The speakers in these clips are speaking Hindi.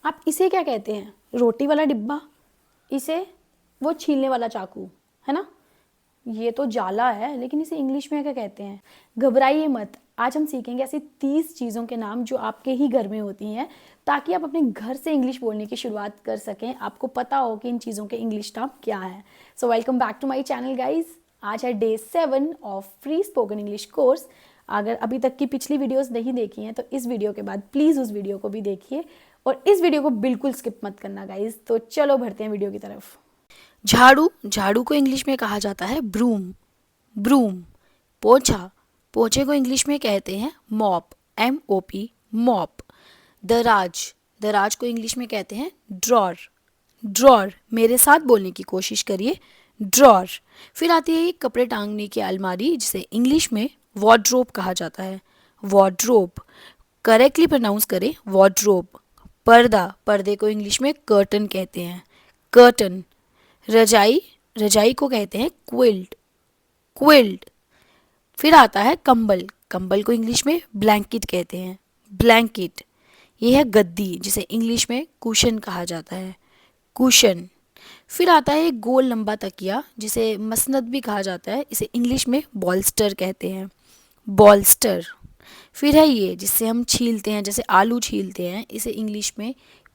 आप इसे क्या कहते हैं? रोटी वाला डिब्बा, इसे वो छीलने वाला चाकू, है ना? ये तो जाला है, लेकिन इसे इंग्लिश में क्या कहते हैं? घबराइए मत, आज हम सीखेंगे ऐसी 30 चीज़ों के नाम जो आपके ही घर में होती हैं, ताकि आप अपने घर से इंग्लिश बोलने की शुरुआत कर सकें, आपको पता हो कि इन चीज़ों के इंग्लिश नाम क्या है। So welcome back to my channel guys. आज है day 7 of free spoken English course. अगर अभी तक की पिछली वीडियोस नहीं देखी हैं तो इस वीडियो के बाद प्लीज़ उस वीडियो को भी देखिए और इस वीडियो को बिल्कुल स्किप मत करना गाइज। तो चलो बढ़ते हैं वीडियो की तरफ। झाड़ू, झाड़ू को इंग्लिश में कहा जाता है ब्रूम, ब्रूम। पोछा, पोछे को इंग्लिश में कहते हैं मॉप, MOP, मॉप। दराज, दराज को इंग्लिश में कहते हैं ड्रॉर, ड्रॉर। मेरे साथ बोलने की कोशिश करिए, ड्रॉर। फिर आती है एक कपड़े टांगने की अलमारी, जिसे इंग्लिश में वार्डरोब कहा जाता है, वार्डरोब। करेक्टली प्रोनाउंस करें, वार्डरोब। पर्दा, पर्दे को इंग्लिश में कर्टन कहते हैं, कर्टन। रजाई, रजाई को कहते हैं क्विल्ट, क्विल्ट। फिर आता है कंबल, कंबल को इंग्लिश में ब्लैंकेट कहते हैं, ब्लैंकेट। ये है गद्दी, जिसे इंग्लिश में कुशन कहा जाता है, कुशन। फिर आता है एक गोल लंबा तकिया, जिसे मसनद भी कहा जाता है, इसे इंग्लिश में बॉल्स्टर कहते हैं, बॉल्स्टर। फिर है ये जिससे हम छीलते हैं, जैसे आलू छीलते हैं, इसे इंग्लिश में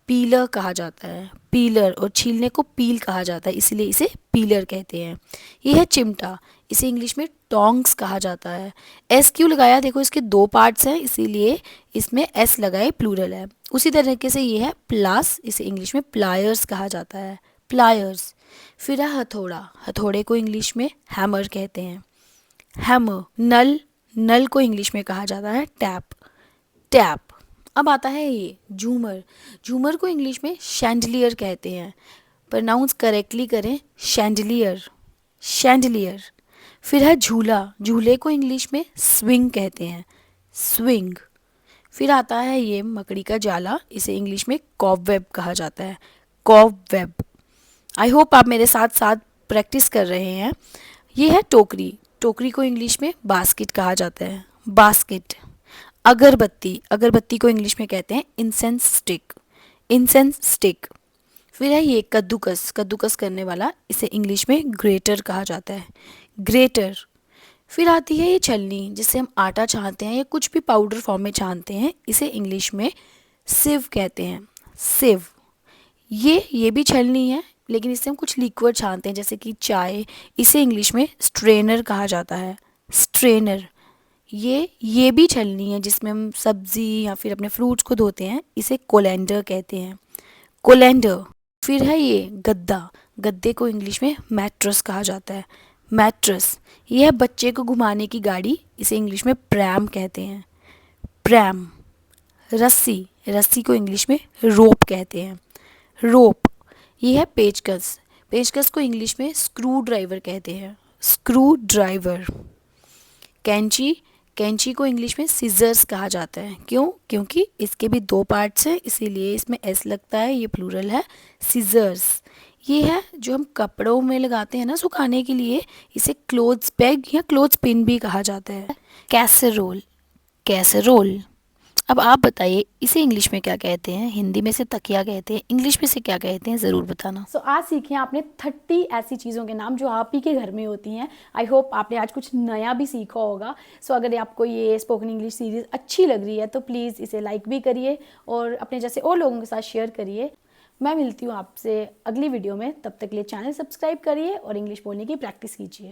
पीलर कहा जाता है, पीलर। और छीलने को पील कहा जाता है, इसलिए इसे पीलर कहते हैं। ये है चिमटा, इसे इंग्लिश में टोंग्स कहा जाता है। एस क्यों लगाया? देखो इसके दो पार्ट्स हैं, इसीलिए इसमें एस लगाए, प्लूरल है। उसी तरीके से ये है प्लास, इसे इंग्लिश में प्लायर्स कहा जाता है, प्लायर्स। फिर है हथौड़ा, हथौड़े को इंग्लिश में हैमर कहते हैं, हैमर। नल, नल को इंग्लिश में कहा जाता है टैप, टैप। अब आता है ये झूमर, झूमर को इंग्लिश में शैंडलियर कहते हैं, प्रोनाउंस करेक्टली करें, शैंडलियर, शैंडलियर। फिर है झूला, झूले को इंग्लिश में स्विंग कहते हैं, स्विंग। फिर आता है ये मकड़ी का जाला, इसे इंग्लिश में कॉबवेब कहा जाता है, कॉबवेब। आई होप आप मेरे साथ साथ प्रैक्टिस कर रहे हैं। ये है टोकरी, टोकरी को इंग्लिश में बास्केट कहा जाता है, बास्केट। अगरबत्ती, अगरबत्ती को इंग्लिश में कहते हैं इंसेंस स्टिक, इंसेंस स्टिक। फिर है ये कद्दूकस, कद्दूकस करने वाला, इसे इंग्लिश में ग्रेटर कहा जाता है, ग्रेटर। फिर आती है ये छलनी, जिससे हम आटा छानते हैं या कुछ भी पाउडर फॉर्म में छानते हैं, इसे इंग्लिश में सिव कहते हैं, सिव। ये भी छलनी है, लेकिन इससे हम कुछ लिक्विड छानते हैं, जैसे कि चाय, इसे इंग्लिश में स्ट्रेनर कहा जाता है, स्ट्रेनर। ये भी छलनी है, जिसमें हम सब्जी या फिर अपने फ्रूट्स को धोते हैं, इसे कोलेंडर कहते हैं, कोलेंडर। फिर है ये गद्दा, गद्दे को इंग्लिश में मैट्रेस कहा जाता है, मैट्रेस। ये है बच्चे को घुमाने की गाड़ी, इसे इंग्लिश में प्रैम कहते हैं, प्रैम। रस्सी, रस्सी को इंग्लिश में रोप कहते हैं, रोप। ये है पेचकस, पेचकस को इंग्लिश में स्क्रू ड्राइवर कहते हैं, स्क्रू ड्राइवर। कैंची, कैंची को इंग्लिश में सीजर्स कहा जाता है, क्यों? क्योंकि इसके भी दो पार्ट्स हैं, इसीलिए इसमें एस लगता है, ये प्लूरल है, सीजर्स। ये है जो हम कपड़ों में लगाते हैं ना सुखाने के लिए, इसे क्लोथ्स बैग या क्लोथ्स पिन भी कहा जाता है। Casserole, casserole. अब आप बताइए इसे इंग्लिश में क्या कहते हैं? हिंदी में से तकिया कहते हैं, इंग्लिश में से क्या कहते हैं, ज़रूर बताना। सो आज सीखे आपने 30 ऐसी चीज़ों के नाम जो आप ही के घर में होती हैं। आई होप आपने आज कुछ नया भी सीखा होगा। सो अगर आपको ये स्पोकन इंग्लिश सीरीज़ अच्छी लग रही है तो प्लीज़ इसे लाइक भी करिए और अपने जैसे और लोगों के साथ शेयर करिए। मैं मिलती हूँ आपसे अगली वीडियो में, तब तक के लिए चैनल सब्सक्राइब करिए और इंग्लिश बोलने की प्रैक्टिस कीजिए।